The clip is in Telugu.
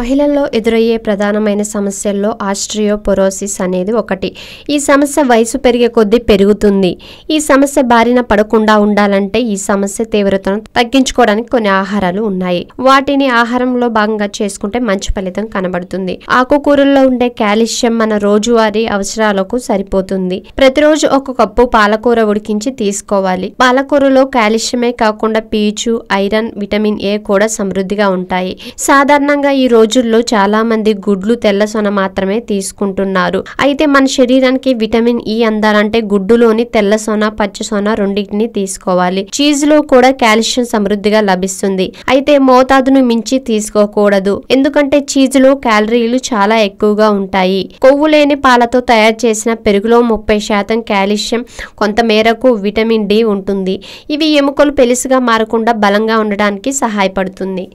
మహిళల్లో ఎదురయ్యే ప్రధానమైన సమస్యల్లో ఆస్ట్రియోపోరోసిస్ అనేది ఒకటి. ఈ సమస్య వయసు పెరిగే కొద్దీ పెరుగుతుంది. ఈ సమస్య బారిన పడకుండా ఉండాలంటే ఈ సమస్య తీవ్రతను తగ్గించుకోవడానికి కొన్ని ఆహారాలు ఉన్నాయి. వాటిని ఆహారంలో భాగంగా చేసుకుంటే మంచి ఫలితం కనబడుతుంది. ఆకుకూరల్లో ఉండే కాల్షియం మన రోజువారీ అవసరాలకు సరిపోతుంది. ప్రతిరోజు ఒక కప్పు పాలకూర ఉడికించి తీసుకోవాలి. పాలకూరలో కాల్షియమే కాకుండా పీచు, ఐరన్, విటమిన్ ఏ కూడా సమృద్ధిగా ఉంటాయి. సాధారణంగా ఈ రోజుల్లో చాలా మంది గుడ్లు, తెల్ల సొన మాత్రమే తీసుకుంటున్నారు. అయితే మన శరీరానికి విటమిన్ ఈ అందాలంటే గుడ్డులోని తెల్ల సొన, పచ్చ సొన రెండింటిని తీసుకోవాలి. చీజ్ లో కూడా కాల్షియం సమృద్ధిగా లభిస్తుంది. అయితే మోతాదును మించి తీసుకోకూడదు. ఎందుకంటే చీజ్ లో క్యాలరీలు చాలా ఎక్కువగా ఉంటాయి. కొవ్వు లేని పాలతో తయారు చేసిన పెరుగులో 30% కాల్షియం, కొంత మేరకు విటమిన్ డి ఉంటుంది. ఇవి ఎముకలు పెలుసుగా మారకుండా బలంగా ఉండడానికి సహాయపడుతుంది.